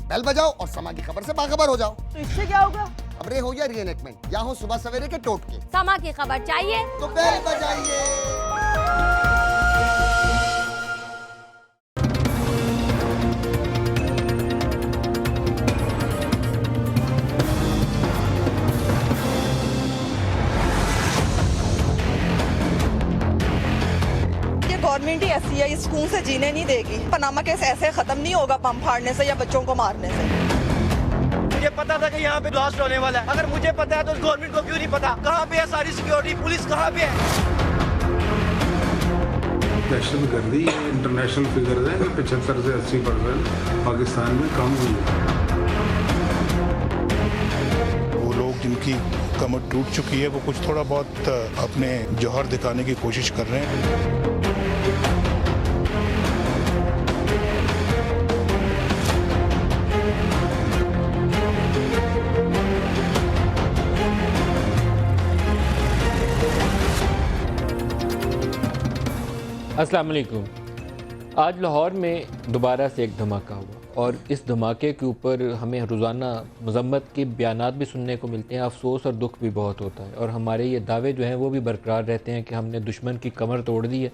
Bell बजाओ और समा की खबर से बाखबर हो जाओ। तो इससे क्या होगा? खबरें हो या रीएनेक्टमेंट या हो सुबह सवेरे के टोटके, समा की खबर चाहिए तो बेल बजाइए। गवर्नमेंट ही ऐसी है, इस सुकून से जीने नहीं देगी। पनामा केस ऐसे खत्म नहीं होगा बम फाड़ने से या बच्चों को मारने से। मुझे पता था कि यहाँ पे ब्लास्ट होने वाला है। अगर मुझे पता है तो गवर्नमेंट को क्यों नहीं पता? कहाँ पे है सारी सिक्योरिटी, पुलिस कहाँ पे है? दहशत गर्दी इंटरनेशनल फिगर है 75 से 80% पाकिस्तान में कम हुई है। वो लोग जिनकी कमर टूट चुकी है वो कुछ थोड़ा बहुत अपने जौहर दिखाने की कोशिश कर रहे हैं। अस्सलाम वालेकुम। आज लाहौर में दोबारा से एक धमाका हुआ और इस धमाके के ऊपर हमें रोज़ाना मज़म्मत के बयानात भी सुनने को मिलते हैं। अफसोस और दुख भी बहुत होता है और हमारे ये दावे जो हैं वो भी बरकरार रहते हैं कि हमने दुश्मन की कमर तोड़ दी है।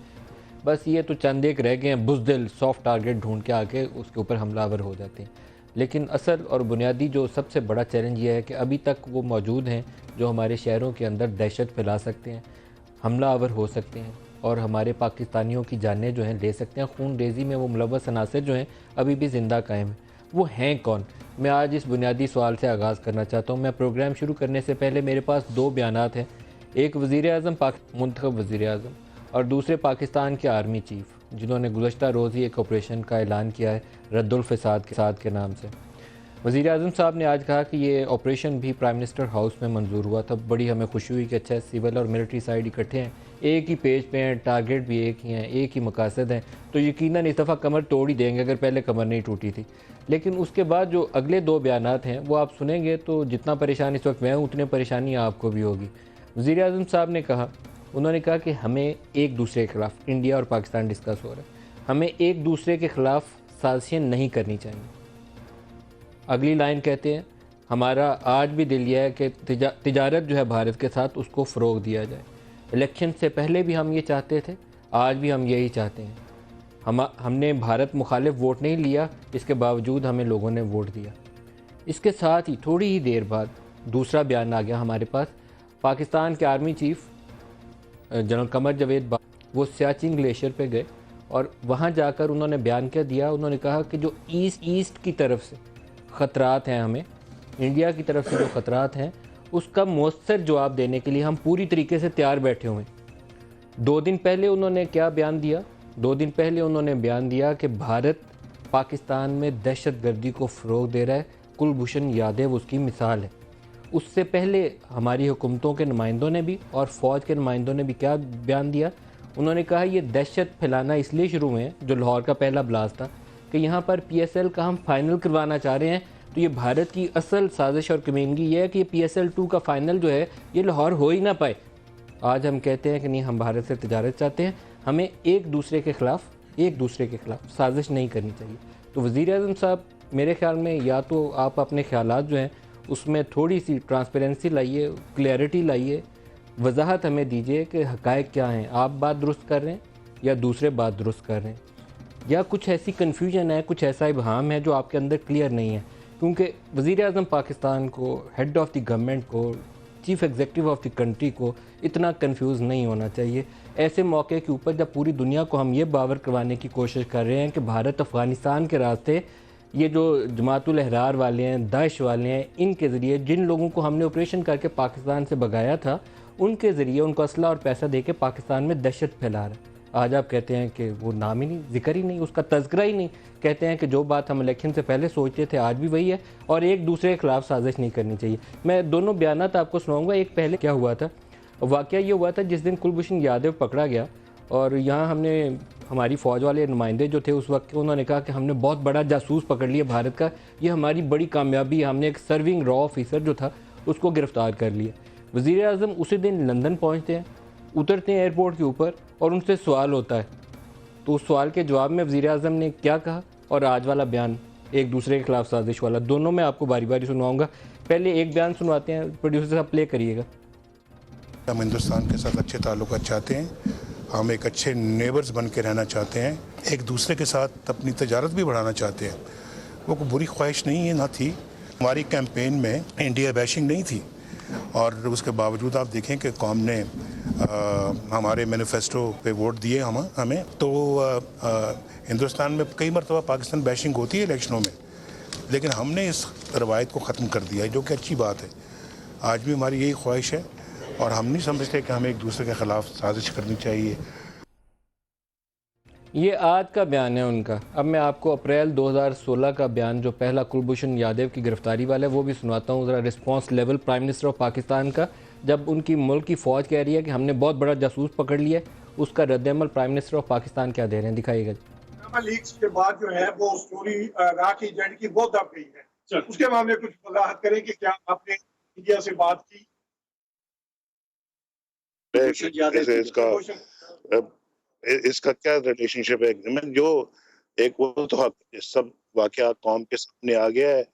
बस ये तो चंद एक रह गए हैं, बुज़दिल सॉफ्ट टारगेट ढूंढ के आके उसके ऊपर हमलावर हो जाते हैं। लेकिन असल और बुनियादी जो सबसे बड़ा चैलेंज ये है कि अभी तक वो मौजूद हैं जो हमारे शहरों के अंदर दहशत फैला सकते हैं, हमलावर हो सकते हैं और हमारे पाकिस्तानियों की जानें जो हैं ले सकते हैं। खून रेज़ी में वो मुलव्वस अनासर जो हैं अभी भी ज़िंदा कायम हैं। वो हैं कौन? मैं आज इस बुनियादी सवाल से आगाज़ करना चाहता हूँ। मैं प्रोग्राम शुरू करने से पहले मेरे पास दो बयानात हैं, एक वज़ीर-ए-आज़म मुंतखब वज़ीर-ए-आज़म और दूसरे पाकिस्तान के आर्मी चीफ़, जिन्होंने गुज़श्ता रोज़ ही एक ऑपरेशन का ऐलान किया है रद्दुल फ़साद के नाम से। वज़ीर-ए-आज़म साहब ने आज कहा कि ये ऑपरेशन भी प्राइम मिनिस्टर हाउस में मंजूर हुआ था। बड़ी हमें खुशी हुई कि अच्छा सिविल और मिलिट्री साइड इकट्ठे हैं, एक ही पेज पे हैं, टारगेट भी एक ही हैं, एक ही मकासद हैं, तो यकीनन इस दफ़ा कमर तोड़ ही देंगे अगर पहले कमर नहीं टूटी थी। लेकिन उसके बाद जो अगले दो बयानात हैं वो आप सुनेंगे तो जितना परेशान इस वक्त मैं हूँ उतनी परेशानी आपको भी होगी। वज़ीर-ए-आज़म साहब ने कहा, उन्होंने कहा कि हमें एक दूसरे के ख़िलाफ़, इंडिया और पाकिस्तान डिस्कस हो रहा है, हमें एक दूसरे के ख़िलाफ़ साजिशें नहीं करनी चाहिए। अगली लाइन कहते हैं, हमारा आज भी दिल यह है कि तिजारत जो है भारत के साथ उसको फ़रोग़ दिया जाए। इलेक्शन से पहले भी हम ये चाहते थे, आज भी हम यही चाहते हैं। हमने भारत मुखालिफ वोट नहीं लिया, इसके बावजूद हमें लोगों ने वोट दिया। इसके साथ ही थोड़ी ही देर बाद दूसरा बयान आ गया हमारे पास। पाकिस्तान के army chief general Qamar Javed वो सियाचिन ग्लेशियर पे गए और वहाँ जाकर उन्होंने बयान क्या दिया। उन्होंने कहा कि जो ईस्ट की तरफ से ख़तरात हैं, हमें इंडिया की तरफ से जो ख़तरात हैं उसका मौसर जवाब देने के लिए हम पूरी तरीके से तैयार बैठे हुए हैं। 2 दिन पहले उन्होंने क्या बयान दिया? 2 दिन पहले उन्होंने बयान दिया कि भारत पाकिस्तान में दहशतगर्दी को फ़रोग़ दे रहा है, कुलभूषण यादव उसकी मिसाल है। उससे पहले हमारी हुकूमतों के नुमाइंदों ने भी और फ़ौज के नुमाइंदों ने भी क्या बयान दिया? उन्होंने कहा ये दहशत फैलाना इसलिए शुरू हुए हैं, जो लाहौर का पहला ब्लास्ट था, कि यहाँ पर PSL का हम फाइनल करवाना चाह रहे हैं। तो ये भारत की असल साजिश और कमीनगी ये है कि PSL 2 का फ़ाइनल जो है ये लाहौर हो ही ना पाए। आज हम कहते हैं कि नहीं, हम भारत से तिजारत चाहते हैं, हमें एक दूसरे के ख़िलाफ़ साजिश नहीं करनी चाहिए। तो वज़ीर-ए-आज़म साहब, मेरे ख़्याल में या तो आप अपने ख़्यालात जो हैं उसमें थोड़ी सी ट्रांसपेरेंसी लाइए, क्लैरिटी लाइए, वजाहत हमें दीजिए कि हक़ाइक़ क्या हैं। आप बात दुरुस्त कर रहे हैं या दूसरे बात दुरुस्त कर रहे हैं, या कुछ ऐसी कन्फ्यूजन है, कुछ ऐसा इबहाम है जो आपके अंदर क्लियर नहीं है। क्योंकि वज़ीर-ए-आज़म पाकिस्तान को, हेड ऑफ़ द गवर्नमेंट को, chief executive of the country को इतना कंफ्यूज नहीं होना चाहिए। ऐसे मौके के ऊपर जब पूरी दुनिया को हम ये बावर करवाने की कोशिश कर रहे हैं कि भारत अफ़गानिस्तान के रास्ते, ये जो जमातुल अहरार वाले हैं, दाइश वाले हैं, इनके ज़रिए जिन लोगों को हमने ऑपरेशन करके पाकिस्तान से भगाया था, उनके ज़रिए उनको असला और पैसा दे के पाकिस्तान में दहशत फैला रहा है। आज आप कहते हैं कि वो नाम ही नहीं, जिक्र ही नहीं, उसका तज़किरा ही नहीं। कहते हैं कि जो बात हम इलेक्शन से पहले सोचते थे आज भी वही है और एक दूसरे के ख़िलाफ़ साजिश नहीं करनी चाहिए। मैं दोनों बयानात आपको सुनाऊंगा। एक पहले क्या हुआ था, वाक़या ये हुआ था जिस दिन कुलभूषण यादव पकड़ा गया और यहाँ हमने, हमारी फ़ौज वाले नुमाइंदे जो थे उस वक्त, उन्होंने कहा कि हमने बहुत बड़ा जासूस पकड़ लिया भारत का, ये हमारी बड़ी कामयाबी है, हमने एक सर्विंग रॉ ऑफिसर जो था उसको गिरफ़्तार कर लिया। वज़ीर-ए-आज़म उसी दिन लंदन पहुँचते हैं, उतरते हैं एयरपोर्ट के ऊपर और उनसे सवाल होता है। तो उस सवाल के जवाब में वज़ीर-ए-आज़म ने क्या कहा और आज वाला बयान एक दूसरे के खिलाफ साजिश वाला। दोनों में आपको बारी बारी सुनवाऊंगा। पहले एक बयान सुनवाते हैं, प्रोड्यूसर साहब प्ले करिएगा। हम हिंदुस्तान के साथ अच्छे ताल्लुकात चाहते हैं, हम एक अच्छे नेबर्स बन के रहना चाहते हैं, एक दूसरे के साथ अपनी तजारत भी बढ़ाना चाहते हैं। वो कोई बुरी ख्वाहिश नहीं है, ना थी। हमारी कैंपेन में इंडिया बैशिंग नहीं थी और उसके बावजूद आप देखें कि कौम ने हमारे मैनिफेस्टो पे वोट दिए हमें। तो हिंदुस्तान में कई मरतबा पाकिस्तान बैशिंग होती है इलेक्शनों में, लेकिन हमने इस रवायत को ख़त्म कर दिया है, जो कि अच्छी बात है। आज भी हमारी यही ख्वाहिश है और हम नहीं समझते कि हमें एक दूसरे के ख़िलाफ़ साजिश करनी चाहिए। ये आज का बयान है उनका। अब मैं आपको अप्रैल 2016 का बयान, जो पहला कुलभूषण यादव की गिरफ्तारी वाला है, वो भी सुनाता हूँ ज़रा। Response level prime minister of Pakistan का, जब उनकी मुल्क की फ़ौज कह रही है कि हमने बहुत बड़ा जासूस पकड़ लिया है, उसका रद्दअमल प्राइम मिनिस्टर ऑफ पाकिस्तान क्या दे रहे हैं, दिखाइएगा। लीक्स के बाद जो है वो स्टोरी राखी एजेंट की बहुत दब गई है, उसके मामले में कुछ वजाहत करें कि क्या आपने मीडिया से बात की? इसका क्या रिलेशनशिप है? जो एक वो तो सब वाकया कौम के सामने आ गया है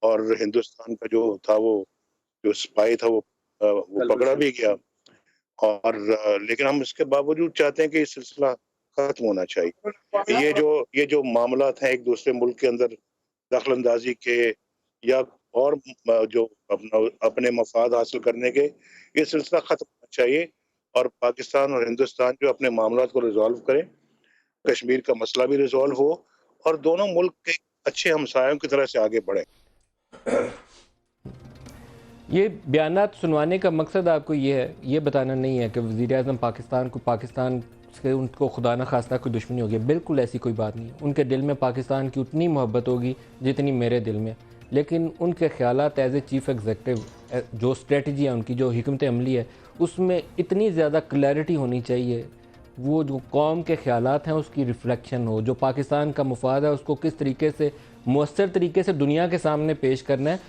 और हिंदुस्तान का जो था, वो जो स्पाई था, वो पकड़ा भी गया। और लेकिन हम इसके बावजूद चाहते हैं कि ये सिलसिला खत्म होना चाहिए। ये जो मामलात हैं एक दूसरे मुल्क के अंदर दखल अंदाजी के या और जो अपने मफाद हासिल करने के, ये सिलसिला खत्म होना चाहिए और पाकिस्तान और हिंदुस्तान जो अपने मामलात को रिजॉल्व करें, कश्मीर का मसला भी रिजॉल्व हो और दोनों मुल्क के अच्छे हमसायों की तरह से आगे बढ़े। ये बयानात सुनवाने का मकसद आपको ये है, ये बताना नहीं है कि वज़ीर-ए-आज़म पाकिस्तान से उनको खुदा न खास्ता कोई दुश्मनी होगी। बिल्कुल ऐसी कोई बात नहीं है। उनके दिल में पाकिस्तान की उतनी मोहब्बत होगी जितनी मेरे दिल में, लेकिन उनके ख़यालात एज ए चीफ़ एग्जीक्यूटिव, जो स्ट्रेटजी है उनकी, जो हिकमत अमली है, उसमें इतनी ज़्यादा क्लैरिटी होनी चाहिए। वो जो कौम के ख़यालात हैं उसकी रिफ्लेक्शन हो, जो पाकिस्तान का मुफाद है उसको किस तरीके से मुअस्सर तरीके से दुनिया के सामने पेश करना है,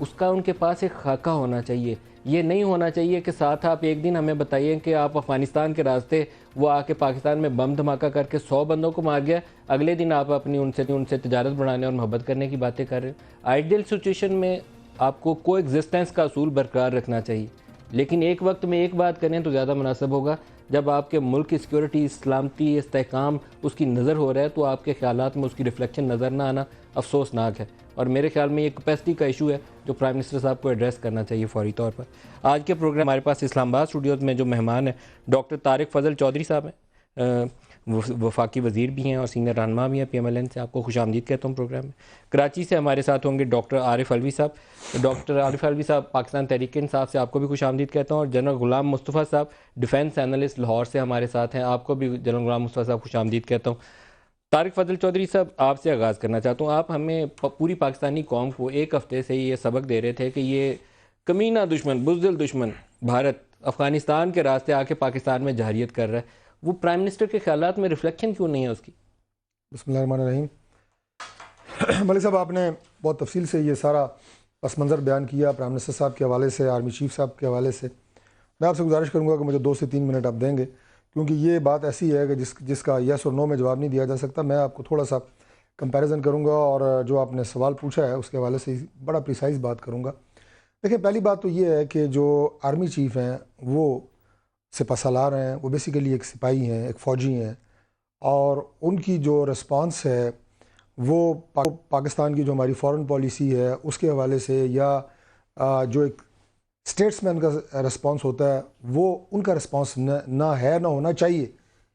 उसका उनके पास एक खाका होना चाहिए। ये नहीं होना चाहिए कि साथ आप एक दिन हमें बताइए कि आप अफ़गानिस्तान के रास्ते वो आके पाकिस्तान में बम धमाका करके 100 बंदों को मार गया, अगले दिन आप अपनी उनसे तजारत बढ़ाने और मोहब्बत करने की बातें कर रहे हो। आइडियल सिचुएशन में आपको को एग्जिस्टेंस का असूल बरकरार रखना चाहिए, लेकिन एक वक्त में एक बात करें तो ज़्यादा मुनासिब होगा। जब आपके मुल्क की सिक्योरिटी, सलामती, इस्तेहकाम उसकी नज़र हो रहा है तो आपके ख़यालात में उसकी रिफ्लेक्शन नज़र ना आना अफसोसनाक है। और मेरे ख्याल में ये कैपेसिटी का इशू है जो प्राइम मिनिस्टर साहब को एड्रेस करना चाहिए फ़ौरी तौर पर। आज के प्रोग्राम हमारे पास इस्लामाबाद स्टूडियोज़ में जो मेहमान है डॉक्टर तारिक फजल चौधरी साहब हैं, वफाकी वज़ीर भी हैं और सीनियर रहनुमा भी हैं PMLN से। आपको खुशामदीद कहता हूँ प्रोग्राम में। कराची से हमारे साथ होंगे डॉक्टर आरिफ अलवी साहब। डॉक्टर आरिफ अलवी साहब पाकिस्तान तहरीक इंसाफ से, आपको भी खुशामदीद कहता हूँ। और जनरल गुलाम मुस्तफ़ा साहब डिफेंस एनालिस्ट लाहौर से हमारे साथ हैं, आपको भी जनरल गुलाम मुस्तफ़ा साहब खुशामदीद कहता हूँ। तारिक फजल चौधरी साहब, आपसे आगाज़ करना चाहता हूँ। आप हमें पूरी पाकिस्तानी कौम को एक हफ़्ते से ये सबक दे रहे थे कि ये कमीना दुश्मन, बुज़दिल दुश्मन भारत अफ़गानिस्तान के रास्ते आके पाकिस्तान में जहरियत कर रहा है। वो प्राइम मिनिस्टर के ख़यालात में रिफ्लेक्शन क्यों नहीं है उसकी? बिस्मिल्लाहिर्रहमानिर्रहीम। मलिक साहब, आपने बहुत तफसील से ये सारा पस मंज़र बयान किया प्राइम मिनिस्टर साहब के हवाले से, आर्मी चीफ साहब के हवाले से। मैं आपसे गुजारिश करूँगा कि मुझे 2 से 3 मिनट आप देंगे, क्योंकि ये बात ऐसी है कि जिसका यस और नो में जवाब नहीं दिया जा सकता। मैं आपको थोड़ा सा कंपैरिजन करूँगा और जो आपने सवाल पूछा है उसके हवाले से बड़ा प्रिसाइज बात करूँगा। देखिए, पहली बात तो ये है कि जो आर्मी चीफ हैं वो सिपहसालार हैं, वो बेसिकली एक सिपाही हैं, एक फ़ौजी हैं, और उनकी जो रिस्पांस है वो पाकिस्तान की जो हमारी फ़ॉरेन पॉलिसी है उसके हवाले से, या जो एक स्टेट्समैन का रिस्पांस होता है वो उनका रिस्पांस ना है, ना होना चाहिए।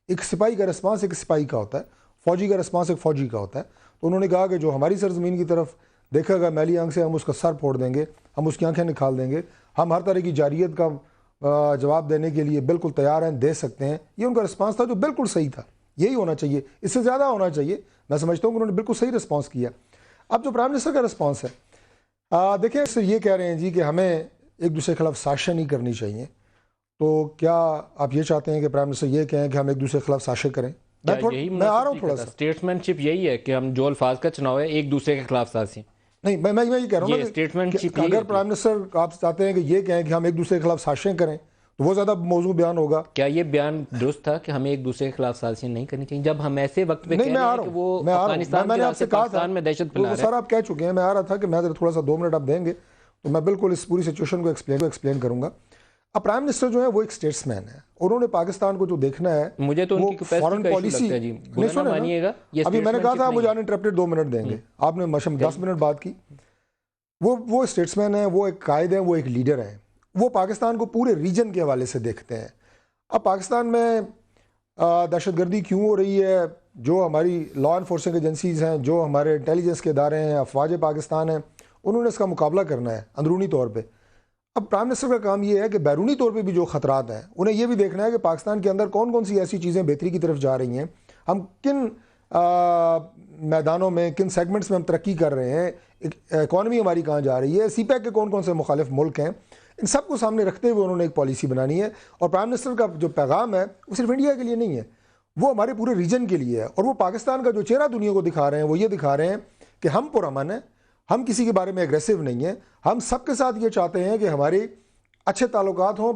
एक सिपाही का रिस्पांस एक सिपाही का होता है, फ़ौजी का रिस्पांस एक फ़ौजी का होता है। तो उन्होंने कहा कि जो हमारी सरजमीन की तरफ देखेगा मैली आंख से, हम उसका सर फोड़ देंगे, हम उसकी आंखें निकाल देंगे, हम हर तरह की जारियत का जवाब देने के लिए बिल्कुल तैयार हैं, दे सकते हैं। ये उनका रिस्पांस था जो बिल्कुल सही था। यही होना चाहिए, इससे ज़्यादा होना चाहिए। मैं समझता हूँ कि उन्होंने बिल्कुल सही रिस्पांस किया। अब जो प्राइम मिनिस्टर का रिस्पांस है, देखिए, सिर्फ ये कह रहे हैं जी कि हमें एक दूसरे के खिलाफ साजिश नहीं करनी चाहिए। तो क्या आप ये चाहते हैं कि प्राइम मिनिस्टर ये कहें कि हम एक दूसरे के खिलाफ साजिश करें? मैं आ रहा हूँ थोड़ा सा। स्टेटसमैनशिप यही है कि हम जो अल्फाज का चुनाव है एक दूसरे के खिलाफ साजिश नहीं। मैं ये कह रहा हूँ स्टेटमेंटशिप। अगर प्राइम मिनिस्टर आप चाहते हैं कि ये कहें कि हम एक दूसरे के खिलाफ साजिशें करें, तो वो ज़्यादा मौजूद बयान होगा। क्या ये बयान दुरुस्त था कि हमें एक दूसरे के खिलाफ साजिशें नहीं करनी चाहिए, जब हम ऐसे वक्त पे नहीं, कह मैं रहे आ हैं रहा कि हूँ, वो मैं आ रहा हूँ, अफगानिस्तान मैंने के आपसे रास्ते कहा था, पाकिस्तान में दहशत तो फैला वो रहा है। सर आप कह चुके हैं, मैं आ रहा था कि मैं ज़रा थोड़ा सा 2 मिनट आप देंगे तो मैं बिल्कुल इस पूरी सिचुएशन को एक्सप्लेन करूंगा। अब प्राइम मिनिस्टर जो है वो एक स्टेट्समैन है, उन्होंने पाकिस्तान को जो देखना है मुझे तो वो उनकी कैपेसिटी फॉरेन का इशू पॉलिसी लगता है जी, नहीं, बुरा ना सुने ना, मानिएगा, ये अभी मैंने कहा था statesmanship मुझे नहीं है। अनइंटरप्टेड 2 मिनट देंगे, आपने मशम 10 मिनट बात की। वो स्टेट्समैन है, वो एक कायद है, वो एक लीडर है, वो पाकिस्तान को पूरे रीजन के हवाले से देखते हैं। अब पाकिस्तान में दहशतगर्दी क्यों हो रही है, जो हमारी लॉ इन्फोर्सिंग एजेंसीज़ हैं, जो हमारे इंटेलिजेंस के इदारे हैं, अफवाज पाकिस्तान हैं, उन्होंने इसका मुकाबला करना है अंदरूनी तौर पे। अब प्राइम मिनिस्टर का काम ये है कि बैरूनी तौर पे भी जो ख़तरात हैं उन्हें ये भी देखना है कि पाकिस्तान के अंदर कौन कौन सी ऐसी चीज़ें बेहतरी की तरफ जा रही हैं, हम किन मैदानों में, किन सेगमेंट्स में हम तरक्की कर रहे हैं, इकॉनमी हमारी कहाँ जा रही है, CPEC के कौन कौन से मुखालिफ मुल्क हैं, इन सब को सामने रखते हुए उन्होंने एक पॉलिसी बनानी है। और प्राइम मिनिस्टर का जो पैगाम है वो सिर्फ इंडिया के लिए नहीं है, वो हमारे पूरे रीजन के लिए है। और वो पाकिस्तान का जो चेहरा दुनिया को दिखा रहे हैं वो ये दिखा रहे हैं कि हम पुरअमन हैं, हम किसी के बारे में एग्रेसिव नहीं हैं, हम सबके साथ ये चाहते हैं कि हमारे अच्छे ताल्लुकात हों,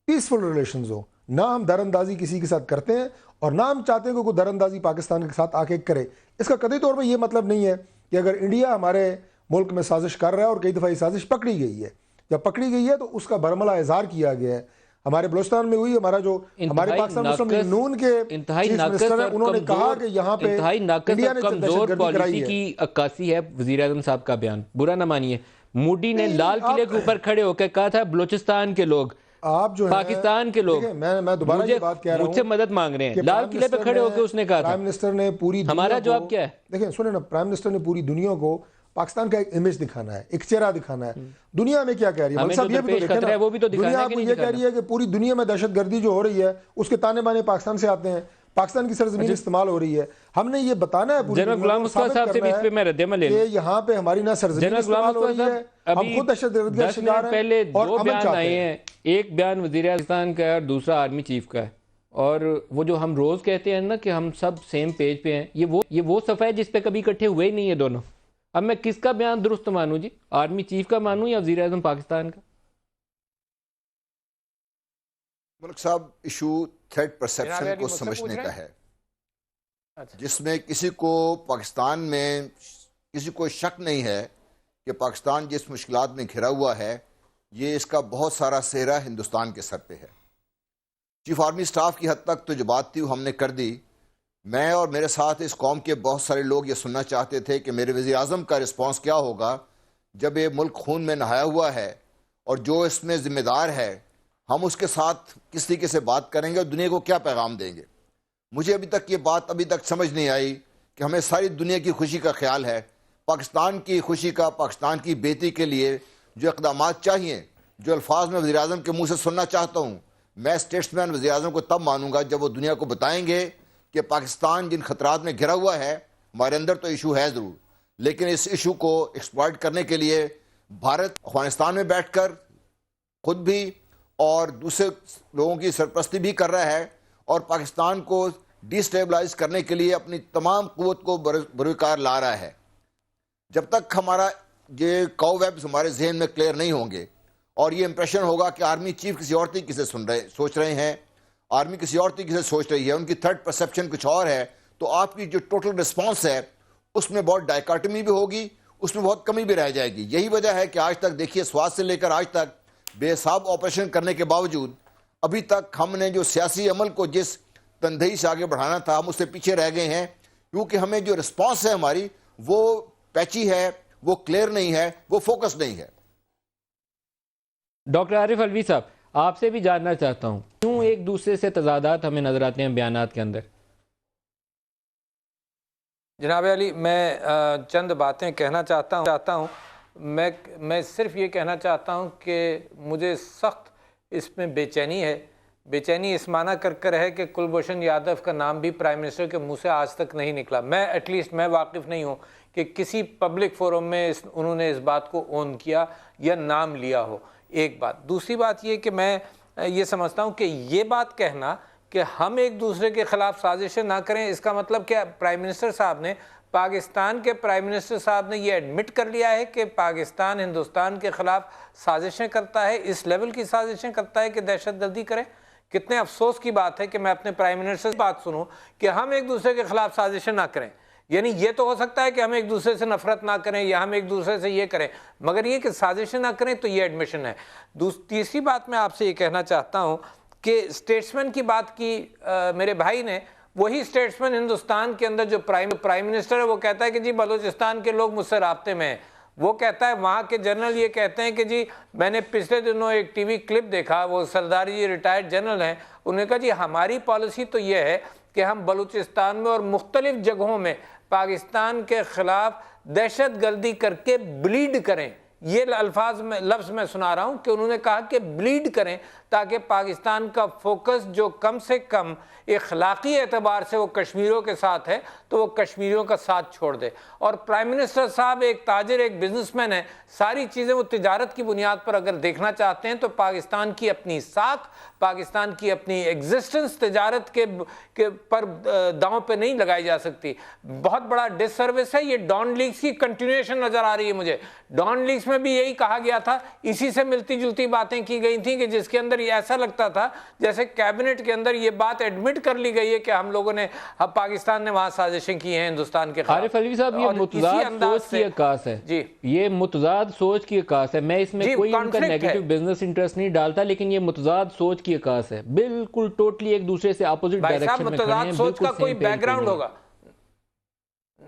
पीसफुल रिलेशंस हो, ना हम दरअंदाजी किसी के साथ करते हैं और ना हम चाहते हैं कि कोई दरअंदाजी पाकिस्तान के साथ आके करे। इसका कतई तौर पर यह मतलब नहीं है कि अगर इंडिया हमारे मुल्क में साजिश कर रहा है और कई दफ़ा ये साजिश पकड़ी गई है, जब पकड़ी गई है तो उसका बरमला इज़हार किया गया है। हमारे बलूचिस्तान में हुई, हमारा जो हमारे पाकिस्तान मुस्लिम लीग नून के चीफ मिनिस्टर हैं, उन्होंने कहा कि यहाँ पे इंडिया ने कमजोर पॉलिसी की अक्कासी है वज़ीर आज़म साहब का बयान, बुरा ना मानिए। मोदी ने लाल किले के ऊपर खड़े होकर कहा था बलूचिस्तान के लोग, आप जो पाकिस्तान के लोग, मैं दोबारा ये बात कह रहा हूं, मुझसे मदद मांग रहे हैं, लाल किले पे खड़े होकर उसने कहा था। प्राइम मिनिस्टर ने पूरी हमारा जवाब क्या है? देखिए सुने ना, प्राइम मिनिस्टर ने पूरी दुनिया को पाकिस्तान का एक इमेज दिखाना है, एक चेहरा दिखाना है। दुनिया में क्या कह रही है, हमें साहब जो ये भी तो दरपेश खतरा है वो भी तो दिखाना दुनिया है कि आपको नहीं ये कह दिखाना? रही है कि पूरी दुनिया में दहशतगर्दी जो हो रही है उसके ताने बाने पाकिस्तान से आते हैं, पाकिस्तान की सरजमीन इस्तेमाल हो रही है। हमने ये बताना है पूरी जनरल दुनिया गुलाम को, मुस्तफा साबित साहब से भी करना इस पे मैं रद्द-ए-अमल ले है लूं। कि यहाँ पे हमारी ना सरजमीन जनरल गुलाम इस्तेमाल हो रही मुस्तफा है, साहब हम खुद दहशतगर्दी का 10 शिकार मिनट हैं पहले और 2 अमन बयान चाहते आए हैं। हैं, एक बयान वज़ीर पाकिस्तान का है और दूसरा आर्मी चीफ का है। और वो जो हम रोज़ कहते हैं ना कि हम सब सेम पेज पे हैं, ये वो सफ़ा है जिस पे कभी इकट्ठे हुए ही नहीं है दोनों। अब मैं किसका बयान दुरुस्त मानूं जी, आर्मी चीफ का मानूं या वज़ीर आज़म पाकिस्तान का? मलिक साहब, इशू थ्रेट परसेप्शन को समझने का है, जिसमें किसी को पाकिस्तान में किसी को शक नहीं है कि पाकिस्तान जिस मुश्किलात में घिरा हुआ है, ये इसका बहुत सारा सेहरा हिंदुस्तान के सर पे है। चीफ आर्मी स्टाफ की हद तक तो जो बात थी वो हमने कर दी। मैं और मेरे साथ इस कौम के बहुत सारे लोग ये सुनना चाहते थे कि मेरे वज़ीर आज़म का रिस्पॉन्स क्या होगा जब ये मुल्क खून में नहाया हुआ है और जो इसमें ज़िम्मेदार है, हम उसके साथ किस तरीके से बात करेंगे और दुनिया को क्या पैगाम देंगे। मुझे अभी तक ये बात समझ नहीं आई कि हमें सारी दुनिया की खुशी का ख्याल है, पाकिस्तान की खुशी का, पाकिस्तान की बेहतरी के लिए जो इक़दाम चाहिए, जो अल्फाज में वज़ीर आज़म के मुँह से सुनना चाहता हूँ, मैं स्टेट्समैन वज़ीर आज़म को तब मानूंगा जब वो दुनिया को बताएंगे कि पाकिस्तान जिन खतरात में घिरा हुआ है, हमारे अंदर तो इशू है ज़रूर, लेकिन इस इशू को एक्सप्लॉइट करने के लिए भारत अफगानिस्तान में बैठकर खुद भी और दूसरे लोगों की सरपरस्ती भी कर रहा है और पाकिस्तान को डिस्टेबलाइज करने के लिए अपनी तमाम कुव्वत को बरकरार ला रहा है। जब तक हमारा ये कॉवेब्स हमारे जहन में क्लियर नहीं होंगे और ये इंप्रेशन होगा कि आर्मी चीफ किसी और तरीके से सोच रहे हैं, आर्मी किसी और तरीके से सोच रही है, उनकी थर्ड परसेप्शन कुछ और है, तो आपकी जो टोटल रिस्पॉन्स है उसमें बहुत डायकाटमी भी होगी, उसमें बहुत कमी भी रह जाएगी। यही वजह है कि आज तक देखिए, स्वास्थ्य से लेकर आज तक बेहिसाब ऑपरेशन करने के बावजूद अभी तक हमने जो सियासी अमल को जिस तंदही से आगे बढ़ाना था, हम उससे पीछे रह गए हैं, क्योंकि हमें जो रिस्पॉन्स है हमारी वो पैची है, वो क्लियर नहीं है, वो फोकस नहीं है। डॉक्टर आरिफ अलवी साहब, आपसे भी जानना चाहता हूं, क्यों एक दूसरे से तजादात हमें नजर आते हैं बयानात के अंदर? जनाब अली, मैं चंद बातें कहना चाहता हूँ। मैं सिर्फ ये कहना चाहता हूँ कि मुझे सख्त इसमें बेचैनी है। बेचैनी इस माना कर है कि कुलभूषण यादव का नाम भी प्राइम मिनिस्टर के मुंह से आज तक नहीं निकला। मैं एटलीस्ट मैं वाकिफ़ नहीं हूँ कि किसी पब्लिक फोरम में उन्होंने इस बात को ओन किया या नाम लिया हो। एक बात। दूसरी बात ये कि मैं ये समझता हूँ कि ये बात कहना कि हम एक दूसरे के ख़िलाफ़ साजिशें ना करें, इसका मतलब क्या प्राइम मिनिस्टर साहब ने पाकिस्तान के प्राइम मिनिस्टर साहब ने ये एडमिट कर लिया है कि पाकिस्तान हिंदुस्तान के ख़िलाफ़ साजिशें करता है, इस लेवल की साजिशें करता है कि दहशतगर्दी करे। कितने अफसोस की बात है कि मैं अपने प्राइम मिनिस्टर से बात सुनूं कि हम एक दूसरे के ख़िलाफ़ साजिशें ना करें। यानी ये तो हो सकता है कि हम एक दूसरे से नफरत ना करें या हम एक दूसरे से ये करें, मगर ये कि साजिशें ना करें, तो ये एडमिशन है। तीसरी बात मैं आपसे ये कहना चाहता हूँ कि स्टेट्समैन की बात की मेरे भाई ने, वही स्टेट्समैन हिंदुस्तान के अंदर जो प्राइम मिनिस्टर है वो कहता है कि जी बलूचिस्तान के लोग मुझसे राब्ते में हैं। वो कहता है, वहाँ के जनरल ये कहते हैं कि जी मैंने पिछले दिनों एक टीवी क्लिप देखा, वो सरदारी जी रिटायर्ड जनरल हैं, उन्होंने कहा जी हमारी पॉलिसी तो ये है कि हम बलूचिस्तान में और मुख्तलिफ जगहों में पाकिस्तान के ख़िलाफ़ दहशतगर्दी करके ब्लीड करें। ये लफ्ज़ मैं सुना रहा हूँ कि उन्होंने कहा कि ब्लीड करें ताकि पाकिस्तान का फोकस जो कम से कम इखलाकी एतबार से वो कश्मीरियों के साथ है तो वो कश्मीरियों का साथ छोड़ दे। और प्राइम मिनिस्टर साहब एक ताजिर, एक बिजनेसमैन है, सारी चीज़ें वो तिजारत की बुनियाद पर अगर देखना चाहते हैं तो पाकिस्तान की अपनी साख, पाकिस्तान की अपनी एग्जिस्टेंस तिजारत के पर दांव पे नहीं लगाई जा सकती। बहुत बड़ा डिससर्विस है। ये डॉन लीग्स की कंटिन्यूएशन नज़र आ रही है मुझे। डॉन लीग्स में भी यही कहा गया था, इसी से मिलती जुलती बातें की गई थी कि जिसके अंदर ये ऐसा लगता था जैसे कैबिनेट के अंदर ये बात एडमिट कर ली गई है कि हम लोगों ने, पाकिस्तान ने वहां साजिशें की हैं हिंदुस्तान के खिलाफ। आरिफ अलवी साहब, ये मुतज़ाद सोच की अक्कास है जी, ये मुतज़ाद सोच की अक्कास है। मैं इसमें कोई उनका नेगेटिव बिजनेस इंटरेस्ट नहीं डालता, लेकिन ये मुतज़ाद सोच की अक्कास है, बिल्कुल टोटली एक दूसरे से अपोजिट डायरेक्शन में खड़े हैं। सोच का कोई बैकग्राउंड होगा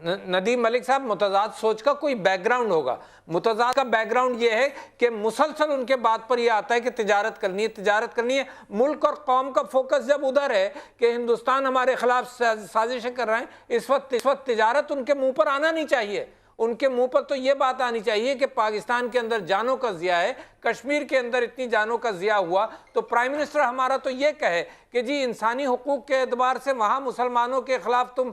नदीम मलिक साहब, मुतज़ाद सोच का कोई बैकग्राउंड होगा। मुतज़ाद का बैकग्राउंड ये है कि मुसलसल उनके बात पर यह आता है कि तिजारत करनी है, तिजारत करनी है। मुल्क और कौम का फोकस जब उधर है कि हिंदुस्तान हमारे खिलाफ साजिशें कर रहे हैं, इस वक्त तिजारत उनके मुंह पर आना नहीं चाहिए। उनके मुंह पर तो ये बात आनी चाहिए कि पाकिस्तान के अंदर जानों का ज़िया है, कश्मीर के अंदर इतनी जानों का ज़िया हुआ तो प्राइम मिनिस्टर हमारा तो ये कहे कि जी इंसानी हुकूक के एतबार से वहाँ मुसलमानों के ख़िलाफ़ तुम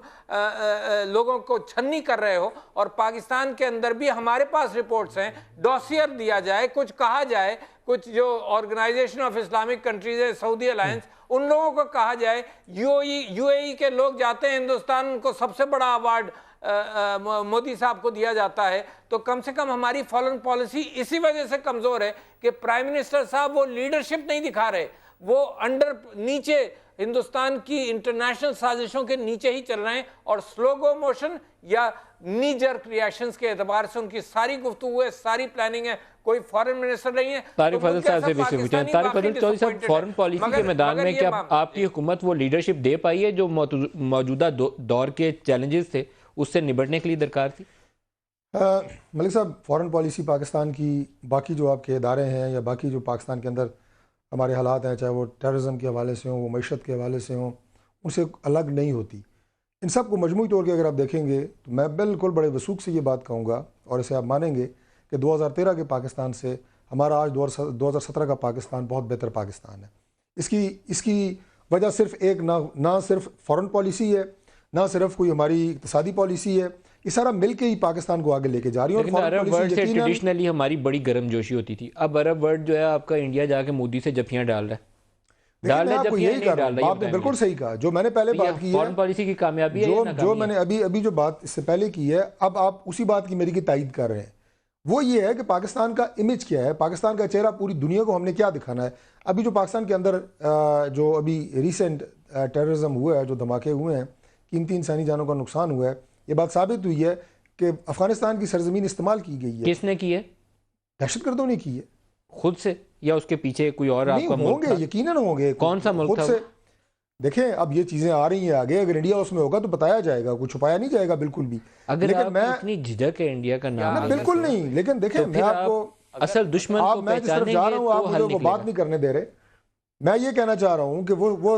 लोगों को छन्नी कर रहे हो, और पाकिस्तान के अंदर भी हमारे पास रिपोर्ट्स हैं, डॉसियर दिया जाए, कुछ कहा जाए, कुछ जो ऑर्गेनाइजेशन ऑफ इस्लामिक कंट्रीज है, सऊदी अलायंस, उन लोगों को कहा जाए, यूएई के लोग जाते हैं हिंदुस्तान, उनको सबसे बड़ा अवार्ड मोदी साहब को दिया जाता है, तो कम से कम हमारी फॉरेन पॉलिसी इसी वजह से कमज़ोर है कि प्राइम मिनिस्टर साहब वो लीडरशिप नहीं दिखा रहे, वो नीचे हिंदुस्तान की इंटरनेशनल साजिशों के नीचे ही चल रहे हैं, और स्लो मोशन या नी जर्क रिएक्शंस के एतबार से उनकी सारी गुफ्तगू है, सारी प्लानिंग है, कोई फॉरेन मिनिस्टर नहीं है। तारिक फजल साहब से भी पूछें, तारिक फजल चौधरी साहब, फॉरेन पॉलिसी के मैदान में क्या आपकी हुकूमत वो लीडरशिप दे पाई है जो मौजूदा दौर के चैलेंजेस थे उससे निपटने के लिए दरकार थी? मलिक साहब, फॉरेन पॉलिसी पाकिस्तान की बाकी जो आपके इदारे हैं या बाकी जो पाकिस्तान के अंदर हमारे हालात हैं, चाहे वो टेररिज्म के हवाले से हों, वो मईशत के हवाले से हों, उनसे अलग नहीं होती। इन सब को मजमूई तौर पर अगर आप देखेंगे तो मैं बिल्कुल बड़े वसूख से ये बात कहूँगा, और इसे आप मानेंगे कि 2013 के पाकिस्तान से हमारा आज 2017 का पाकिस्तान बहुत बेहतर पाकिस्तान है। इसकी वजह सिर्फ एक ना सिर्फ फॉरेन पॉलिसी है, ना सिर्फ कोई हमारी इक़्तिसादी पॉलिसी है, ये सारा मिलके ही पाकिस्तान को आगे लेके जा रही है। और अरब वर्ल्ड से ट्रेडिशनली हमारी बड़ी गर्मजोशी होती थी, अब अरब वर्ल्ड जो है आपका इंडिया जाके मोदी से जफ्फियां डाल रहा है। आपने बिल्कुल सही कहा, जो मैंने पहले बात की है फॉरेन पॉलिसी की कामयाबी है, जो मैंने अभी जो बात इससे पहले की है, अब आप उसी बात की मेरी की तायीद कर रहे हैं। वो ये है कि पाकिस्तान का इमेज क्या है, पाकिस्तान का चेहरा पूरी दुनिया को हमने क्या दिखाना है। अभी जो पाकिस्तान के अंदर जो अभी रिसेंट टेररिज्म हुआ है, जो धमाके हुए हैं, कीमती इंसानी जानों का नुकसान हुआ है, ये बात साबित हुई है कि अफगानिस्तान की सरजमीन इस्तेमाल की गई है। किसने की है? दहशतगर्दों ने की है, खुद से या उसके पीछे कोई और आपका होंगे, यकीनन होंगे। कौन सा मुल्क था? देखें, अब ये चीजें आ रही हैं आगे, अगर इंडिया उसमें होगा तो बताया जाएगा, कुछ छुपाया नहीं जाएगा बिल्कुल भी। लेकिन मैं इतनी झिझक है इंडिया का नाम, बिल्कुल नहीं। लेकिन देखें, मैं आपको असल दुश्मन को मैं जिस तरफ जा रहा हूँ, आप मुझे वो बात नहीं करने दे रहे। मैं ये कहना चाह रहा हूँ कि वो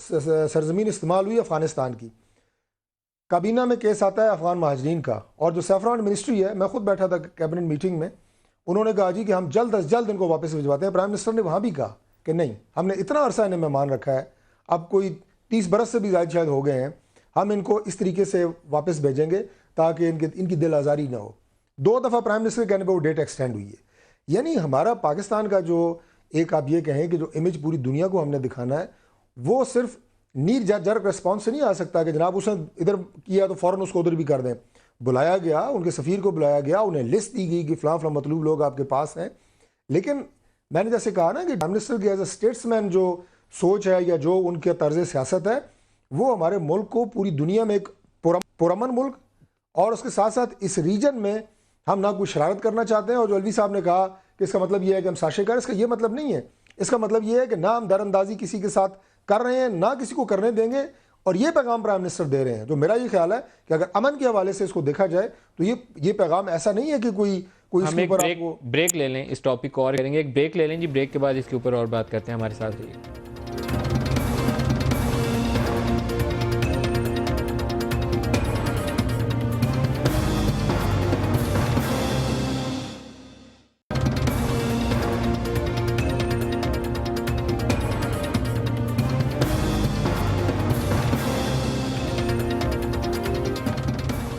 सरजमीन इस्तेमाल हुई अफगानिस्तान की, काबीना में केस आता है अफगान महाजरीन का, और जो सैफरान मिनिस्ट्री है, मैं खुद बैठा था कैबिनेट मीटिंग में, उन्होंने कहा जी कि हम जल्द अज जल्द इनको वापस भिजवाते हैं। प्राइम मिनिस्टर ने वहाँ भी कहा कि नहीं, हमने इतना अरसा इन्हें मेहमान रखा है, अब कोई 30 बरस से भी ज़्यादा शायद हो गए हैं, हम इनको इस तरीके से वापस भेजेंगे ताकि इनकी दिल आज़ारी ना हो। 2 दफ़ा प्राइम मिनिस्टर के कहने पर वो डेट एक्सटेंड हुई है। यानी हमारा पाकिस्तान का जो एक आप ये कहें कि जो इमेज पूरी दुनिया को हमने दिखाना है, वो सिर्फ नीर जर्क रिस्पॉन्स से नहीं आ सकता कि जनाब उसने इधर किया तो फ़ौरन उसको उधर भी कर दें। बुलाया गया, उनके सफ़ीर को बुलाया गया, उन्हें लिस्ट दी गई कि फ़लाँ फ़लाँ मतलूब लोग आपके पास हैं। लेकिन मैंने जैसे कहा ना कि प्राइम मिनिस्टर की एज ए स्टेट्समैन जो सोच है या जो उनके तर्ज सियासत है, वो हमारे मुल्क को पूरी दुनिया में एक पुरअमन मुल्क, और उसके साथ साथ इस रीजन में हम ना कोई शरारत करना चाहते हैं। और जो अलवी साहब ने कहा कि इसका मतलब ये है कि हम साजिश करें, इसका ये मतलब नहीं है। इसका मतलब ये है कि ना हम दरअंदाजी किसी के साथ कर रहे हैं, ना किसी को करने देंगे। और ये पैगाम प्राइम मिनिस्टर दे रहे हैं, जो मेरा ये ख्याल है कि अगर अमन के हवाले से इसको देखा जाए तो ये पैगाम ऐसा नहीं है कि कोई हम एक ब्रेक ले लें, इस टॉपिक को और करेंगे। एक ब्रेक ले लें जी, ब्रेक के बाद इसके ऊपर और बात करते हैं। हमारे साथ रहिए।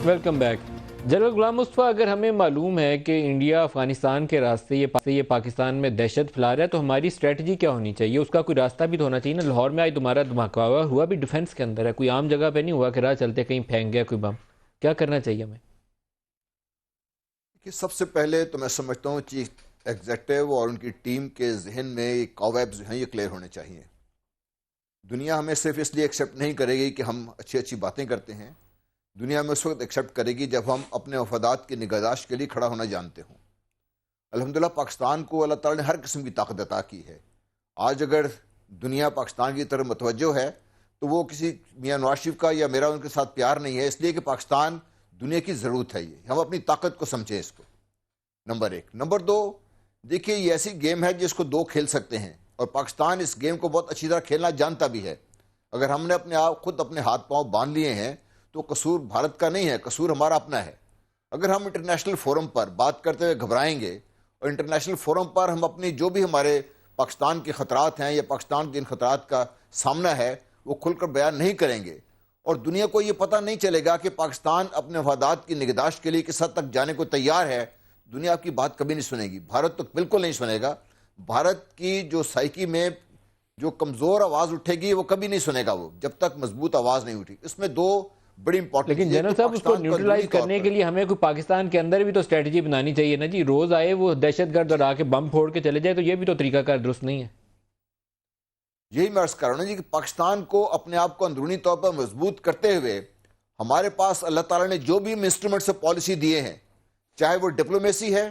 Welcome back. जनरल गुलाम मुस्तफ़ा, अगर हमें मालूम है कि इंडिया अफ़गानिस्तान के रास्ते ये पाकिस्तान में दहशत फैला रहा है, तो हमारी स्ट्रेटजी क्या होनी चाहिए? उसका कोई रास्ता भी तो होना चाहिए ना। लाहौर में आज तुम्हारा धमाका हुआ भी डिफेंस के अंदर है, कोई आम जगह पे नहीं हुआ कि राह चलते कहीं फेंक गया कोई बम। क्या करना चाहिए हमें? कि सबसे पहले तो मैं समझता हूँ चीफ एग्जेक्टिव और उनकी टीम के जहन में कॉवेब्स जो हैं ये क्लियर होने चाहिए। दुनिया हमें सिर्फ इसलिए एक्सेप्ट नहीं करेगी कि हम अच्छी अच्छी बातें करते हैं, दुनिया में उस वक्त एक्सेप्ट करेगी जब हम अपने मफादात की निगहदाश्त के लिए खड़ा होना जानते हों। अल्हम्दुलिल्लाह पाकिस्तान को अल्लाह ताला ने हर किस्म की ताकत अता की है। आज अगर दुनिया पाकिस्तान की तरफ मुतवज्जो है तो वो किसी मियां नवाज शरीफ का या मेरा उनके साथ प्यार नहीं है, इसलिए कि पाकिस्तान दुनिया की ज़रूरत है। ये हम अपनी ताकत को समझें इसको, नंबर एक। नंबर दो, देखिए ये ऐसी गेम है जिसको दो खेल सकते हैं, और पाकिस्तान इस गेम को बहुत अच्छी तरह खेलना जानता भी है। अगर हमने अपने आप खुद अपने हाथ पाँव बांध लिए हैं तो कसूर भारत का नहीं है, कसूर हमारा अपना है। अगर हम इंटरनेशनल फोरम पर बात करते हुए घबराएंगे और इंटरनेशनल फोरम पर हम अपनी जो भी हमारे पाकिस्तान के ख़तरात हैं या पाकिस्तान के इन ख़तरात का सामना है वो खुलकर बयान नहीं करेंगे, और दुनिया को ये पता नहीं चलेगा कि पाकिस्तान अपने मफादात की निगहदाश्त के लिए किस हद तक जाने को तैयार है, दुनिया आपकी बात कभी नहीं सुनेगी। भारत तो बिल्कुल नहीं सुनेगा। भारत की जो साइकी में जो कमज़ोर आवाज़ उठेगी वो कभी नहीं सुनेगा, वो जब तक मजबूत आवाज़ नहीं उठी। इसमें दो बड़ी इंपॉर्टेंट, लेकिन जनरल साहब उसको न्यूट्रलाइज करने के लिए हमें कोई पाकिस्तान के अंदर भी तो स्ट्रेटजी बनानी चाहिए ना जी। रोज आए वो दहशतगर्द और आके बम फोड़ के चले जाए, तो ये भी तो तरीकाकार दुरुस्त नहीं है। यही मैं अर्ज कर रहा हूँ जी कि पाकिस्तान को अपने आप को अंदरूनी तौर पर मजबूत करते हुए हमारे पास अल्लाह ताला ने जो भी इंस्ट्रूमेंट से पॉलिसी दिए हैं, चाहे वो डिप्लोमेसी है,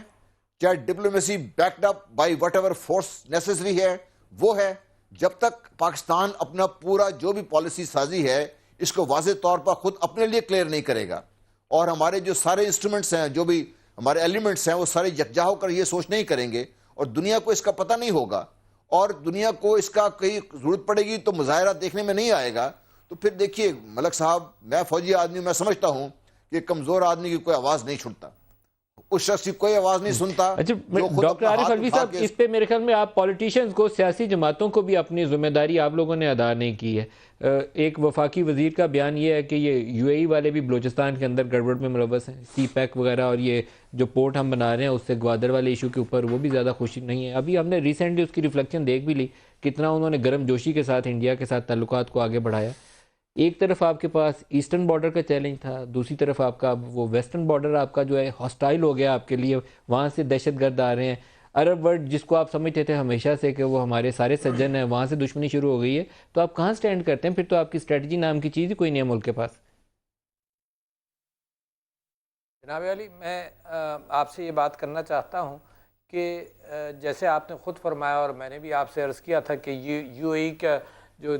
चाहे diplomacy backed up by what ever force necessary है, वो है। जब तक पाकिस्तान अपना पूरा जो भी पॉलिसी साजी है इसको वाज़े तौर पर खुद अपने लिए क्लियर नहीं करेगा, और हमारे जो सारे इंस्ट्रूमेंट्स हैं, जो भी हमारे एलिमेंट्स हैं, वो सारे यकजा होकर ये सोच नहीं करेंगे, और दुनिया को इसका पता नहीं होगा, और दुनिया को इसका कहीं जरूरत पड़ेगी तो मुजाहरा देखने में नहीं आएगा, तो फिर देखिए मलक साहब, मैं फौजी आदमी, मैं समझता हूँ कि कमज़ोर आदमी की कोई आवाज़ नहीं छूटता, उस शख्स की कोई आवाज़ नहीं सुनता। अच्छा डॉक्टर आरिफ अलवी साहब, इस पे मेरे ख्याल में आप पॉलिटिशियंस को, सियासी जमातों को भी अपनी जिम्मेदारी आप लोगों ने अदा नहीं की है। एक वफाकी वजीर का बयान ये है कि ये यूएई वाले भी बलूचिस्तान के अंदर गड़बड़ में मुलव्वस हैं, सी पैक वगैरह, और ये जो पोर्ट हम बना रहे हैं उससे ग्वादर वाले इशू के ऊपर वो भी ज़्यादा खुशी नहीं है। अभी हमने रिसेंटली उसकी रिफ्लेक्शन देख भी ली, कितना उन्होंने गर्म जोशी के साथ इंडिया के साथ ताल्लुकात को आगे बढ़ाया। एक तरफ आपके पास ईस्टर्न बॉर्डर का चैलेंज था, दूसरी तरफ आपका वो वेस्टर्न बॉर्डर आपका जो है हॉस्टाइल हो गया आपके लिए, वहाँ से दहशतगर्द आ रहे हैं। अरब वर्ल्ड जिसको आप समझते थे हमेशा से कि वो हमारे सारे सज्जन हैं, वहाँ से दुश्मनी शुरू हो गई है, तो आप कहाँ स्टैंड करते हैं? फिर तो आपकी स्ट्रेटजी नाम की चीज़ ही कोई नहीं है मुल्क के पास। जनाब अली, मैं आपसे ये बात करना चाहता हूँ कि जैसे आपने ख़ुद फरमाया और मैंने भी आपसे अर्ज़ किया था कि यूएई का जो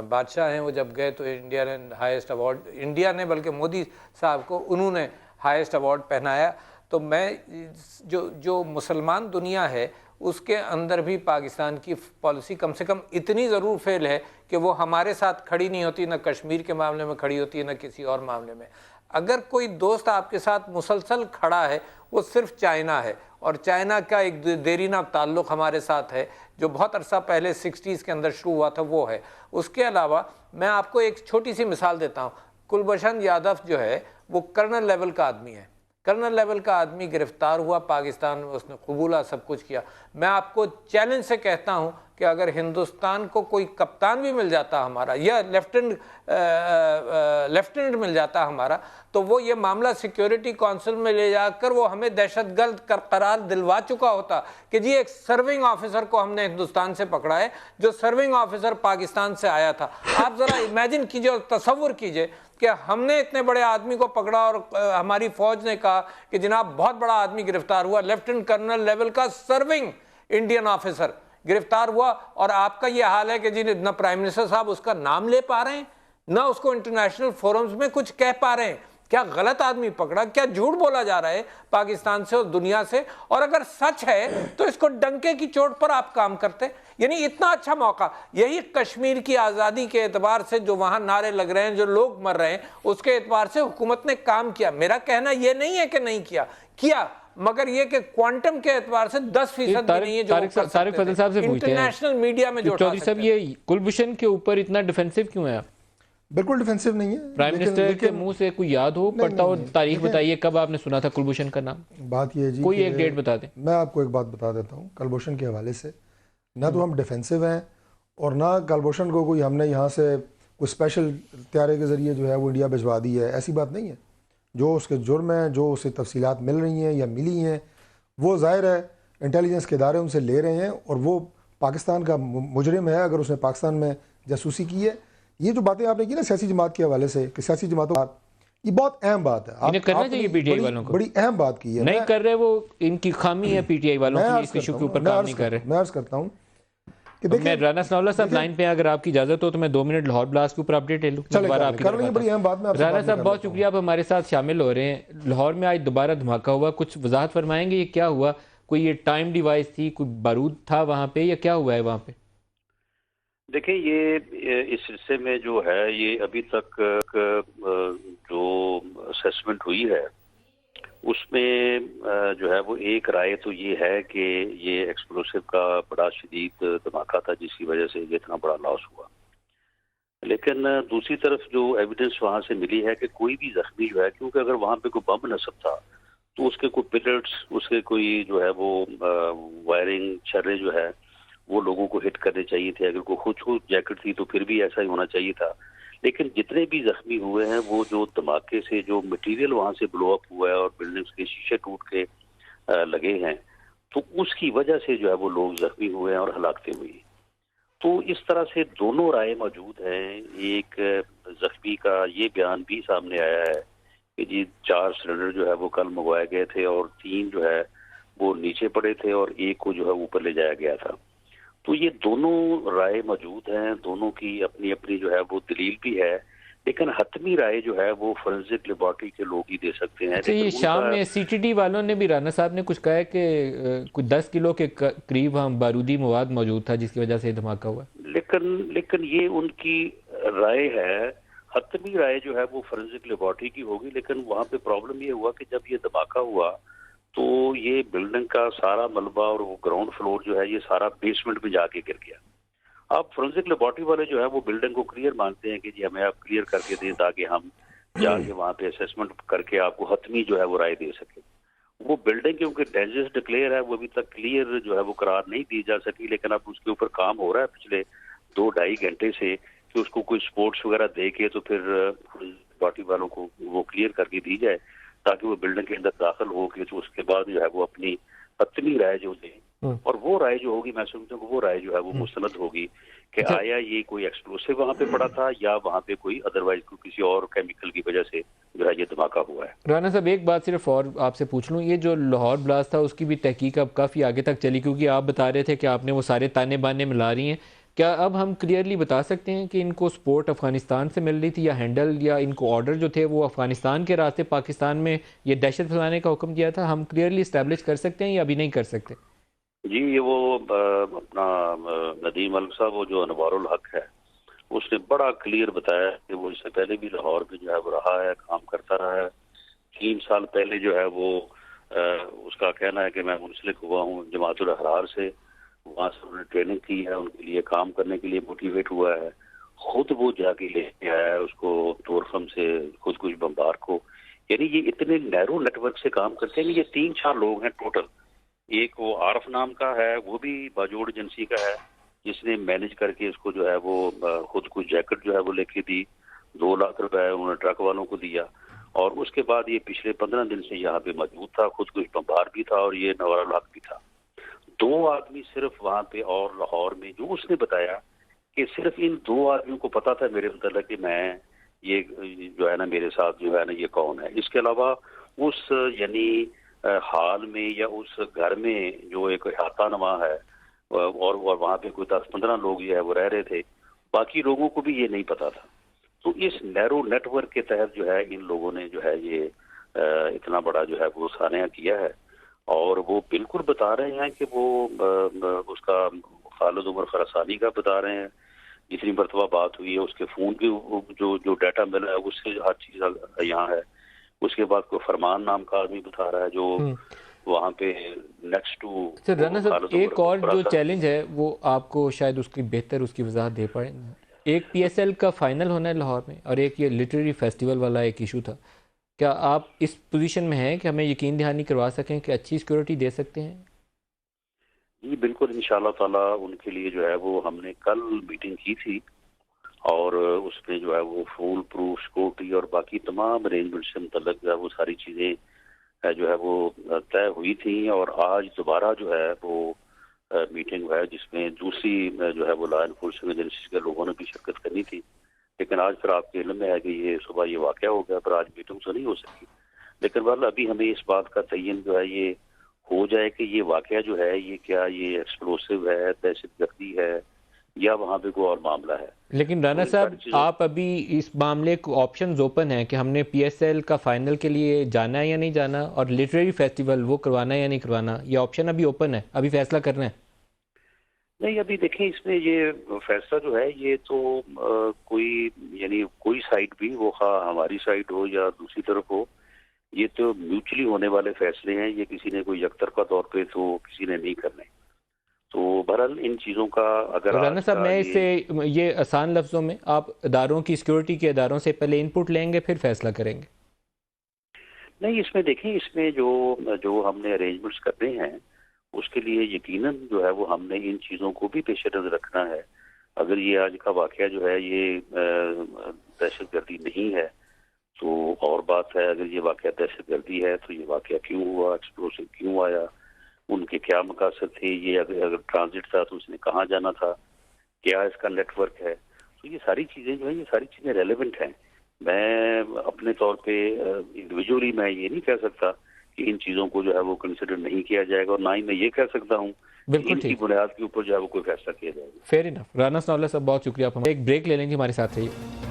बादशाह हैं वो जब गए तो इंडिया ने हाईएस्ट अवार्ड, इंडिया ने बल्कि मोदी साहब को उन्होंने हाईएस्ट अवार्ड पहनाया। तो मैं जो मुसलमान दुनिया है उसके अंदर भी पाकिस्तान की पॉलिसी कम से कम इतनी ज़रूर फेल है कि वो हमारे साथ खड़ी नहीं होती, न कश्मीर के मामले में खड़ी होती है, न किसी और मामले में। अगर कोई दोस्त आपके साथ मुसलसल खड़ा है वो सिर्फ चाइना है, और चाइना का एक देरीना ताल्लुक़ हमारे साथ है जो बहुत अरसा पहले 60s के अंदर शुरू हुआ था, वो है। उसके अलावा मैं आपको एक छोटी सी मिसाल देता हूँ। कुलभूषण यादव जो है वो कर्नल लेवल का आदमी है, कर्नल लेवल का आदमी गिरफ्तार हुआ पाकिस्तान में, उसने कबूला, सब कुछ किया। मैं आपको चैलेंज से कहता हूं कि अगर हिंदुस्तान को कोई कप्तान भी मिल जाता हमारा या लेफ्टिनेंट मिल जाता हमारा, तो वो ये मामला सिक्योरिटी काउंसिल में ले जाकर वो हमें दहशतगर्द करार दिलवा चुका होता कि जी एक सर्विंग ऑफिसर को हमने हिंदुस्तान से पकड़ा है, जो सर्विंग ऑफिसर पाकिस्तान से आया था। आप जरा इमेजिन कीजिए और तसव्वुर कीजिए कि हमने इतने बड़े आदमी को पकड़ा और हमारी फौज ने कहा कि जनाब बहुत बड़ा आदमी गिरफ्तार हुआ, लेफ्टिनेंट कर्नल लेवल का सर्विंग इंडियन ऑफिसर गिरफ्तार हुआ, और आपका ये हाल है कि जी न प्राइम मिनिस्टर साहब उसका नाम ले पा रहे हैं, ना उसको इंटरनेशनल फोरम्स में कुछ कह पा रहे हैं। क्या गलत आदमी पकड़ा, क्या झूठ बोला जा रहा है पाकिस्तान से और दुनिया से? और अगर सच है तो इसको डंके की चोट पर आप काम करते। यानी इतना अच्छा मौका, यही कश्मीर की आज़ादी के एतबार से जो वहाँ नारे लग रहे हैं, जो लोग मर रहे हैं, उसके एतबार से हुकूमत ने काम किया। मेरा कहना ये नहीं है कि नहीं किया, मगर ये कि क्वांटम के एतबार से 10% नहीं है जो तारिक फजल साहब से पूछते हैं इंटरनेशनल मीडिया में जो चौधरी साहब, ये कुलभूषण के ऊपर इतना डिफेंसिव क्यों है? बिल्कुल डिफेंसिव नहीं है। प्राइम मिनिस्टर के मुंह से कोई याद हो पड़ता हो, तारीख बताइए कब आपने सुना था कुलभूषण का नाम? बात ये जी, कोई एक डेट बता दें। मैं आपको एक बात बता देता हूँ कुलभूषण के हवाले से, ना तो हम डिफेंसिव हैं और ना कुलभूषण को कोई हमने यहाँ से कोई स्पेशल त्यारे के ज़रिए जो है वो इंडिया भिजवा दी है, ऐसी बात नहीं है। जो उसके जुर्म हैं, जो उसे तफसीलात मिल रही हैं या मिली हैं, वो ज़ाहिर है इंटेलिजेंस के इदारे उनसे ले रहे हैं और वो पाकिस्तान का मुजरिम है अगर उसने पाकिस्तान में जासूसी की है। ये जो बातें आपने की ना सियासी जमात के हवाले से कि सियासी जमातों, ये बहुत अहम बात है। इन्हें करना चाहिए पीटीआई वालों को। बड़ी अहम बात की है, नहीं कर रहे, वो इनकी खामी है पीटीआई वालों की, इस इशू के ऊपर काम नहीं कर रहे। मैं अर्ज करता हूँ कि देखिए, राना सनाउल्लाह साहब लाइन पे, अगर आपकी इजाजत हो तो मैं 2 मिनट लाहौर ब्लास्ट के ऊपर अपडेट ले लूँ। बड़ी अहम बात में राना साहब बहुत शुक्रिया, आप हमारे साथ शामिल हो रहे हैं। लाहौर में आज दोबारा धमाका हुआ, कुछ वजाहत फरमाएंगे ये क्या हुआ? कोई ये टाइम डिवाइस थी, कोई बारूद था वहाँ पे, या क्या हुआ है वहाँ पे? देखिए, ये इस हिस्से में जो है ये अभी तक जो असेसमेंट हुई है उसमें जो है वो एक राय तो ये है कि ये एक्सप्लोसिव का बड़ा शदीद धमाका था जिसकी वजह से ये इतना बड़ा लॉस हुआ। लेकिन दूसरी तरफ जो एविडेंस वहाँ से मिली है कि कोई भी जख्मी जो है, क्योंकि अगर वहाँ पे कोई बम नस्ब था तो उसके कोई पिलर्स, उसके कोई जो है वो वायरिंग छर्रे जो है वो लोगों को हिट करने चाहिए थे। अगर कोई खुद जैकेट थी तो फिर भी ऐसा ही होना चाहिए था। लेकिन जितने भी जख्मी हुए हैं वो जो धमाके से जो मटेरियल वहाँ से ब्लो अप हुआ है और बिल्डिंग्स के शीशे टूट के लगे हैं, तो उसकी वजह से जो है वो लोग जख्मी हुए हैं और हलाकतें हुई। तो इस तरह से दोनों राय मौजूद हैं। एक जख्मी का ये बयान भी सामने आया है कि जी 4 सिलेंडर जो है वो कल मंगवाए गए थे और 3 जो है वो नीचे पड़े थे और 1 को जो है ऊपर ले जाया गया था। तो ये दोनों राय मौजूद हैं, दोनों की अपनी अपनी जो है वो दलील भी है, लेकिन हतमी राय जो है वो फोरेंसिक लेबोरेटरी के लोग ही दे सकते हैं। तो ये शाम में सीटीडी वालों ने भी, राना साहब ने कुछ कहा है कि कुछ 10 किलो के करीब हम बारूदी मवाद मौजूद था जिसकी वजह से धमाका हुआ। लेकिन ये उनकी राय है, हतमी राय जो है वो फोरेंसिक लेबोरेटरी की होगी। लेकिन वहाँ पे प्रॉब्लम ये हुआ कि जब ये धमाका हुआ तो ये बिल्डिंग का सारा मलबा और वो ग्राउंड फ्लोर जो है ये सारा बेसमेंट में जाके गिर गया। अब फोरेंसिक लेबोरेटरी वाले जो है वो बिल्डिंग को क्लियर मानते हैं कि जी हमें आप क्लियर करके दें ताकि हम जाके वहाँ पे असेसमेंट करके आपको हतमी जो है वो राय दे सके। वो बिल्डिंग क्योंकि डेंजरस डिक्लेयर है, वो अभी तक क्लियर जो है वो करार नहीं दी जा सकी। लेकिन अब उसके ऊपर काम हो रहा है पिछले 2-2.5 घंटे से कि उसको कोई स्पोर्ट्स वगैरह दे के तो फिर लेबोरेटरी वालों को वो क्लियर करके दी जाए ताकि वो बिल्डिंग के अंदर दाखिल हो के तो उसके बाद जो है वो अपनी हतमी राय जो दे, और वो राय जो होगी मैं समझता हूँ वो राय जो है वो मुस्तनद होगी कि आया ये कोई एक्सप्लोसिव वहाँ पे पड़ा था या वहाँ पे कोई अदरवाइज किसी और केमिकल की वजह से जो है ये धमाका हुआ है। राना साहब एक बात सिर्फ और आपसे पूछ लूँ, ये जो लाहौर ब्लास्ट था उसकी भी तहकीक अब काफ़ी आगे तक चली, क्योंकि आप बता रहे थे कि आपने वो सारे ताने बाने मिला रही हैं। क्या अब हम क्लियरली बता सकते हैं कि इनको सपोर्ट अफगानिस्तान से मिल रही थी या हैंडल या इनको ऑर्डर जो थे वो अफगानिस्तान के रास्ते पाकिस्तान में ये दहशत फैलाने का हुक्म दिया था? हम क्लियरली इस्टेब्लिश कर सकते हैं या अभी नहीं कर सकते? जी, ये वो अपना नदीम मलिक साहब, वो जो अनवारुल हक है, उसने बड़ा क्लियर बताया कि वो इससे पहले भी लाहौर में जो है वो रहा है, काम करता रहा है। 3 साल पहले जो है वो उसका कहना है कि मैं मुंसलिक हुआ हूँ जमातुल अहरार से, वहाँ से उन्होंने ट्रेनिंग की है, उनके लिए काम करने के लिए मोटिवेट हुआ है। खुद वो जाके लेके आया है उसको तोरखम से खुद कुछ बम्बार को। यानी ये इतने नैरो नेटवर्क से काम करते हैं कि ये 3-4 लोग हैं टोटल। एक वो आरफ नाम का है, वो भी बाजोड़ एजेंसी का है, जिसने मैनेज करके इसको जो है वो खुद को जैकेट जो है वो लेके दी, 2 लाख रुपए उन्होंने ट्रक वालों को दिया। और उसके बाद ये पिछले 15 दिन से यहाँ पे मौजूद था, खुद कुछ बम्बार भी था और ये नवारा लाख भी था। 2 आदमी सिर्फ वहाँ पे और लाहौर में, जो उसने बताया कि सिर्फ इन 2 आदमियों को पता था मेरे मतलब कि मैं ये जो है ना मेरे साथ जो है ना ये कौन है। इसके अलावा उस यानी हाल में या उस घर में जो एक अहाता नमा है और वहाँ पे कोई 10-15 लोग जो है वो रह रहे थे, बाकी लोगों को भी ये नहीं पता था। तो इस नैरो नेटवर्क के तहत जो है इन लोगों ने जो है ये इतना बड़ा जो है वो सानिया किया है। और वो बिल्कुल बता रहे हैं कि वो उसका खालिद उमर खरसानी का बता रहे हैं, जितनी मरतबा बात हुई है उसके फ़ोन की जो डाटा मिला है उससे हर चीज़ यहाँ है। उसके बाद कोई फरमान नाम का आदमी बता रहा है जो वहाँ पे नेक्स्ट टू। सर राना साहब, एक और जो चैलेंज है वो आपको शायद उसकी बेहतर उसकी वजाहत दे पाए। एक PSL का फाइनल होना है लाहौर में और एक ये लिटरेरी फेस्टिवल वाला एक इशू था। क्या आप इस पोजीशन में हैं कि हमें यकीन दहानी करवा सकें कि अच्छी सिक्योरिटी दे सकते हैं? जी बिल्कुल, इंशाल्लाह ताला उनके लिए जो है वो हमने कल मीटिंग की थी और उसमें जो है वो फुल प्रूफ सिक्योरिटी और बाकी तमाम अरेंजमेंट से मुतल्लिक जो है वो सारी चीज़ें जो है वो तय हुई थी। और आज दोबारा जो है वो मीटिंग है जिसमें दूसरी जो है वो लॉ एनफोर्समेंट एजेंसी के लोगों ने भी शिरकत करनी थी, लेकिन आज फिर आपके इल्म में है कि ये सुबह ये वाक़या हो गया, पर आज मीटिंग तो नहीं हो सकी। लेकिन वाला अभी हमें इस बात का तयन जो है ये हो जाए कि ये वाक़या जो है ये क्या ये एक्सप्लोसिव है, दहशतगर्दी है या वहाँ पे कोई और मामला है। लेकिन राना साहब, आप अभी इस मामले को ऑप्शंस ओपन है कि हमने PSL का फाइनल के लिए जाना है या नहीं जाना, और लिटरेरी फेस्टिवल वो करवाना है या नहीं करवाना, ये ऑप्शन अभी ओपन है, अभी फैसला करना है? नहीं, अभी देखें इसमें ये फैसला जो है ये तो कोई यानी कोई साइड भी वो हमारी साइड हो या दूसरी तरफ हो, ये तो म्यूचुअली होने वाले फैसले हैं। ये किसी ने कोई यकतरफा तौर पे तो किसी ने नहीं करने। तो बहरहाल इन चीज़ों का अगर राना साहब, मैं इससे ये आसान लफ्ज़ों में, आप इदारों की सिक्योरिटी के इदारों से पहले इनपुट लेंगे फिर फैसला करेंगे? नहीं, इसमें देखें इसमें जो हमने अरेंजमेंट्स करने हैं उसके लिए यकीनन जो है वो हमने इन चीज़ों को भी पेश नज़र रखना है। अगर ये आज का वाक़या जो है ये दहशतगर्दी नहीं है तो और बात है, अगर ये वाक़या दहशतगर्दी है तो ये वाक़या क्यों हुआ, एक्सप्लोसिव क्यों आया, उनके क्या मकासद थे, ये अगर ट्रांजिट था तो उसने कहाँ जाना था, क्या इसका नेटवर्क है। तो ये सारी चीज़ें जो है ये सारी चीज़ें रेलेवेंट हैं। मैं अपने तौर पे इंडिविजुअली मैं ये नहीं कह सकता कि इन चीज़ों को जो है वो कंसिडर नहीं किया जाएगा, और ना ही मैं ये कह सकता हूँ इनकी बुनियाद के ऊपर जो है वो कोई फैसला किया जाएगा। Fair enough. राना सनाउल्लाह साहब, बहुत शुक्रिया। आप एक ब्रेक ले लेंगे, हमारे साथ रहिए।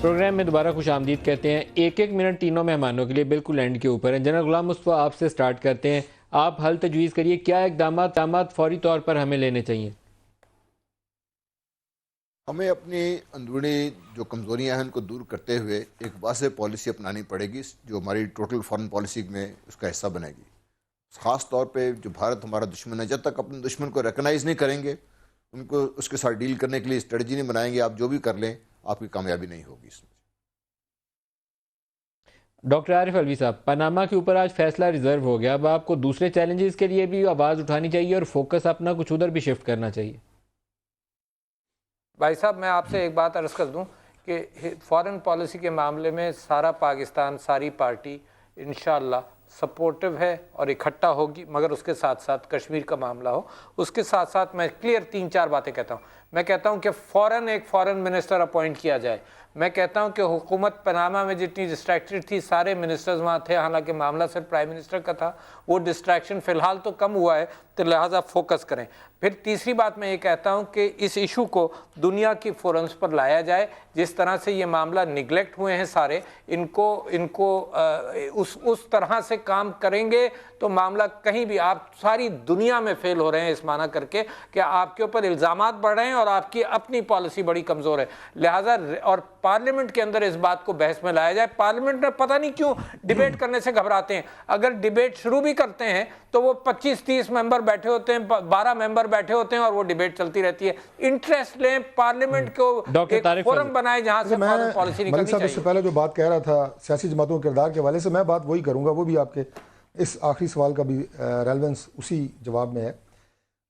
प्रोग्राम में दोबारा खुश आमदीद कहते हैं। एक मिनट तीनों मेहमानों के लिए बिल्कुल एंड के ऊपर है। जनरल गुलाम मुस्तफा, आपसे स्टार्ट करते हैं। आप हल तजवीज़ करिए, क्या इक़दामात फौरी तौर पर हमें लेने चाहिए? हमें अपनी अंदरूनी जो कमज़ोरियाँ हैं उनको दूर करते हुए एक वाज़ेह पॉलिसी अपनानी पड़ेगी जो हमारी टोटल फॉरेन पॉलिसी में उसका हिस्सा बनेगी। ख़ास तौर पे जो भारत हमारा दुश्मन है, जब तक अपने दुश्मन को रिकगनाइज़ नहीं करेंगे, उनको उसके साथ डील करने के लिए स्ट्रेटजी नहीं बनाएंगे, आप जो भी कर लें आपकी कामयाबी नहीं होगी इसमें। डॉक्टर आरिफ अलवी साहब, पनामा के ऊपर आज फैसला रिजर्व हो गया, अब आपको दूसरे चैलेंजेस के लिए भी आवाज़ उठानी चाहिए और फोकस अपना कुछ उधर भी शिफ्ट करना चाहिए। भाई साहब, मैं आपसे एक बात अर्ज़ कर दूं कि फ़ॉरेन पॉलिसी के मामले में सारा पाकिस्तान, सारी पार्टी इंशाअल्लाह सपोर्टिव है और इकट्ठा होगी, मगर उसके साथ साथ कश्मीर का मामला हो, उसके साथ साथ मैं क्लियर 3-4 बातें कहता हूँ। मैं कहता हूँ कि फ़ौरन एक फ़ॉरेन मिनिस्टर अपॉइंट किया जाए। मैं कहता हूँ कि हुकूमत पनामा में जितनी डिस्ट्रैक्टेड थी, सारे मिनिस्टर्स वहाँ थे, हालांकि मामला सिर्फ प्राइम मिनिस्टर का था, वो डिस्ट्रैक्शन फ़िलहाल तो कम हुआ है, तो लिहाजा फोकस करें। फिर तीसरी बात मैं ये कहता हूँ कि इस इशू को दुनिया की फोरम्स पर लाया जाए। जिस तरह से ये मामला निगलेक्ट हुए हैं सारे, इनको उस तरह से काम करेंगे तो मामला कहीं भी, आप सारी दुनिया में फेल हो रहे हैं इस माना करके कि आपके ऊपर इल्ज़ामात बढ़ रहे हैं और आपकी अपनी पॉलिसी बड़ी कमज़ोर है। लिहाजा और पार्लियामेंट के अंदर इस बात को बहस में लाया जाए। पार्लियामेंट में पता नहीं क्यों डिबेट करने से घबराते हैं। अगर डिबेट शुरू भी करते हैं तो वो 25-30 मेंबर बैठे होते हैं, 12 मेंबर बैठे होते हैं और वो डिबेट चलती रहती है। इंटरेस्ट लें, पार्लियामेंट को एक फोरम बनाए जहां से फॉरेन पॉलिसी निकलनी चाहिए। इससे पहले जो बात कह रहा था सियासी जमातों के किरदार के हवाले से, मैं बात वही करूंगा, वो भी आपके इस आखिरी सवाल का भी रेलेवेंस उसी जवाब में है।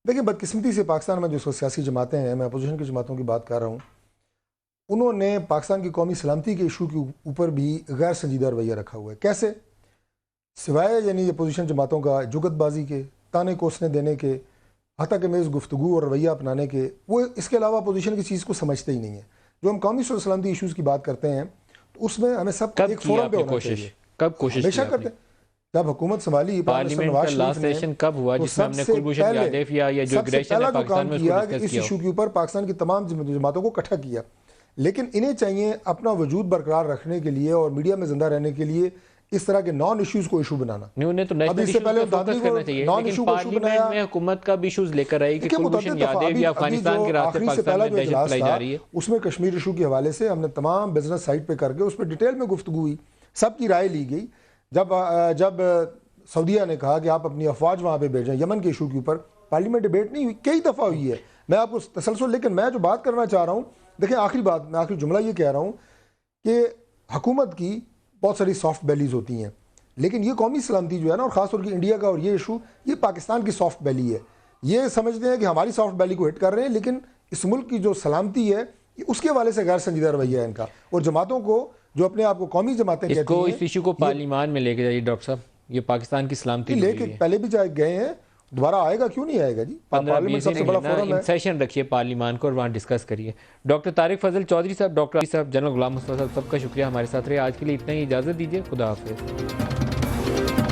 देखिए, बदकिस्मती से पाकिस्तान में जो सियासी जमातें हैं, मैं अपोजिशन की जमातों की बात कर रहा हूँ, उन्होंने पाकिस्तान की कौमी सलामती के इशू के ऊपर भी गैर संजीदा रवैया रखा हुआ है। कैसे? सिवाय यानी अपोजिशन जमातों का जुगतबाजी के, ताने कोसने देने के, हत्ता के मेज़ गुफ्तगू और रवैया अपनाने के, वो इसके अलावा अपोजिशन की चीज़ को समझते ही नहीं है। जो हम कौमी सलामती इशूज़ की बात करते हैं तो उसमें हमें सब एक फोरम पे होना चाहिए। कब कोशिश हमेशा करते हैं। जब हुकूमत संभाली, पार्लियामेंट का लास्ट सेशन कब हुआ जिसमें हमने कुलभूषण यादव या जो एग्रेशन है पाकिस्तान में उसको डिस्कस किया? इस इशू के ऊपर पाकिस्तान की तमाम जमातों को इकट्ठा किया, लेकिन इन्हें चाहिए अपना वजूद बरकरार रखने के लिए और मीडिया में जिंदा रहने के लिए इस तरह के नॉन इश्यूज को इशू बनाना। उन्हें तो नेशनल इश्यूज पे फोकस करना चाहिए, लेकिन पार्लियामेंट में हुकूमत का भी इश्यूज लेकर आई कि कुलभूषण यादव या अफगानिस्तान के रास्ते पाकिस्तान में दहशत फैलाई जा रही है। उसमें कश्मीर इशू के हवाले से हमने तमाम बिजनेस साइट पे करके उस पर डिटेल में गुफ्तगू हुई, सबकी राय ली गई। जब सऊदीया ने कहा कि आप अपनी अफवाज वहाँ पे भेजें यमन के इशू के ऊपर, पार्लियामेंट डिबेट नहीं हुई, कई दफ़ा हुई है। मैं आपको तसलसल, लेकिन मैं जो बात करना चाह रहा हूँ, देखिए आखिरी बात, मैं आखिरी जुमला ये कह रहा हूँ कि हुकूमत की बहुत सारी सॉफ्ट बैलीज होती हैं, लेकिन ये कौमी सलामती जो है ना, और ख़ासतौर की इंडिया का और ये इशू, ये पाकिस्तान की सॉफ्ट बैली है। ये समझते हैं कि हमारी सॉफ्ट बैली को हिट कर रहे हैं, लेकिन इस मुल्क की जो सलामती है उसके हवाले से गैर संजीदा रवैया है इनका। और जमातों को जो अपने आप को कौमी जमातें कहती हैं, इस इशू को पार्लियामान में लेके जाइए डॉक्टर साहब। ये पाकिस्तान की सलामती लेके पहले भी जाए गए हैं, दोबारा आएगा क्यों नहीं आएगा जी? पार्लियामेंट सबसे बड़ा फोरम है। सेशन रखिए पार्लियामान को और वहाँ डिस्कस करिए। डॉक्टर तारिक फजल चौधरी साहब, डॉक्टर साहब, जनरल गुलाम मुस्तफा साहब, सबका शुक्रिया। हमारे साथ रहे। आज के लिए इतना ही, इजाज़त दीजिए। खुदा हाफिज़।